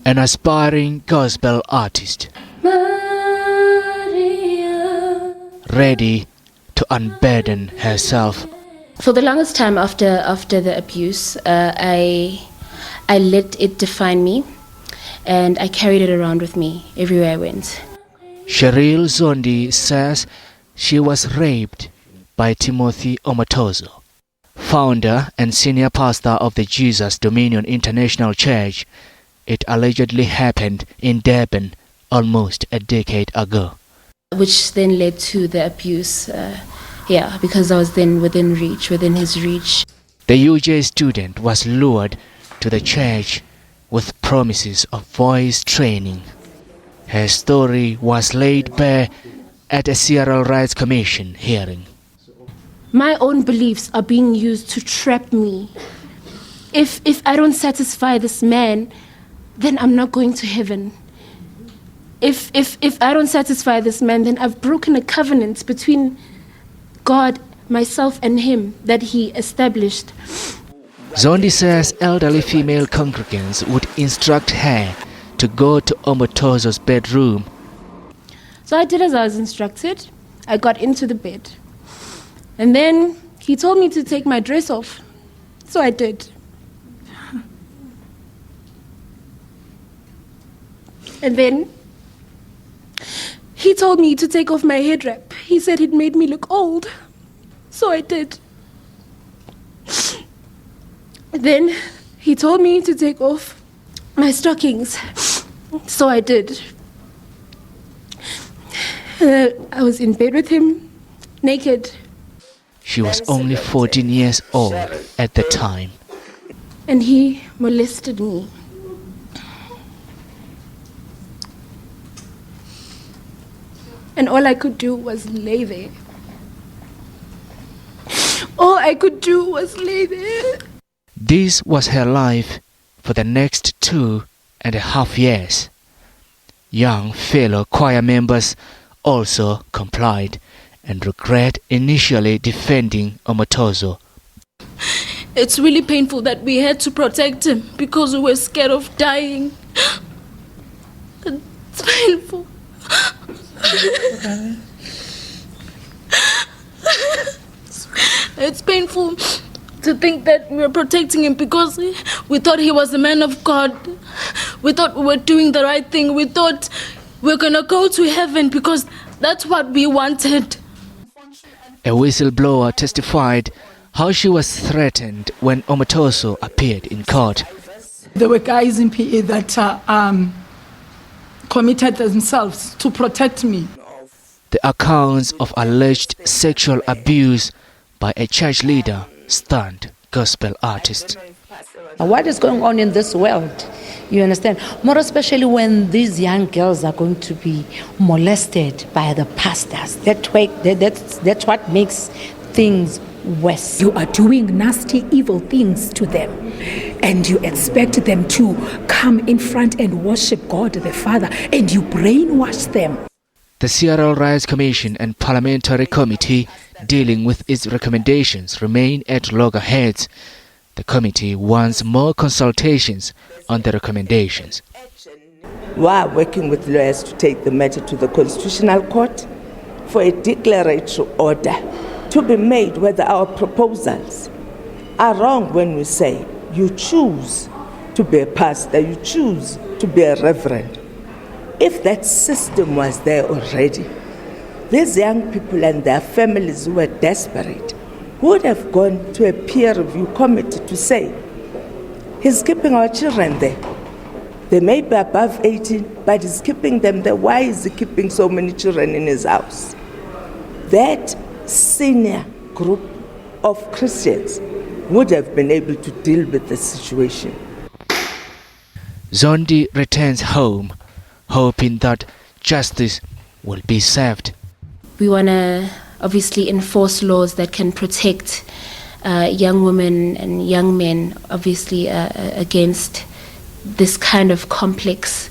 an aspiring gospel artist, Maria, ready to unburden herself. For the longest time after the abuse, I let it define me, and I carried it around with me everywhere I went. Cheryl Zondi says she was raped by Timothy Omotoso, founder and senior pastor of the Jesus Dominion International Church. It allegedly happened in Durban almost a decade ago. Which then led to the abuse, because I was then within his reach. The UJ student was lured to the church with promises of voice training. Her story was laid bare at a Civil Rights Commission hearing. My own beliefs are being used to trap me. If I don't satisfy this man, then I'm not going to heaven. If I don't satisfy this man, then I've broken a covenant between God, myself, and him that he established. Zondi says elderly female congregants would instruct her to go to Omotoso's bedroom. So I did as I was instructed. I got into the bed. And then he told me to take my dress off. So I did. And then he told me to take off my head wrap. He said it made me look old. So I did. Then he told me to take off my stockings. So I did. I was in bed with him, naked. She was only 14 years old at the time. And he molested me. And all I could do was lay there. All I could do was lay there. This was her life for the next 2.5 years. Young fellow choir members also complied and regret initially defending Omotoso. It's really painful that we had to protect him because we were scared of dying. It's painful. It's painful to think that we were protecting him because we thought he was a man of God. We thought we were doing the right thing. We thought we were going to go to heaven because that's what we wanted. A whistleblower testified how she was threatened when Omotoso appeared in court. There were guys in PE that committed themselves to protect me. The accounts of alleged sexual abuse by a church leader stunned gospel artists. What is going on in this world? You understand? More especially when these young girls are going to be molested by the pastors. That's what makes things worse. You are doing nasty, evil things to them, and you expect them to come in front and worship God the Father, and you brainwash them. The Civil Rights Commission and Parliamentary Committee dealing with its recommendations remain at loggerheads. The committee wants more consultations on the recommendations. We are working with lawyers to take the matter to the Constitutional Court for a declaratory order to be made whether our proposals are wrong when we say you choose to be a pastor, you choose to be a reverend. If that system was there already, these young people and their families who were desperate would have gone to a peer review committee to say, he's keeping our children there. They may be above 18, but he's keeping them there. Why is he keeping so many children in his house? That senior group of Christians would have been able to deal with the situation. Zondi returns home, hoping that justice will be served. We want to obviously enforce laws that can protect young women and young men, obviously, against this kind of complex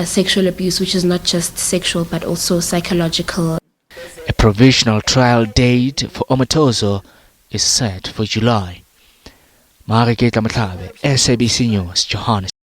sexual abuse, which is not just sexual but also psychological. A provisional trial date for Omotoso is set for July. SABC News, Johannesburg.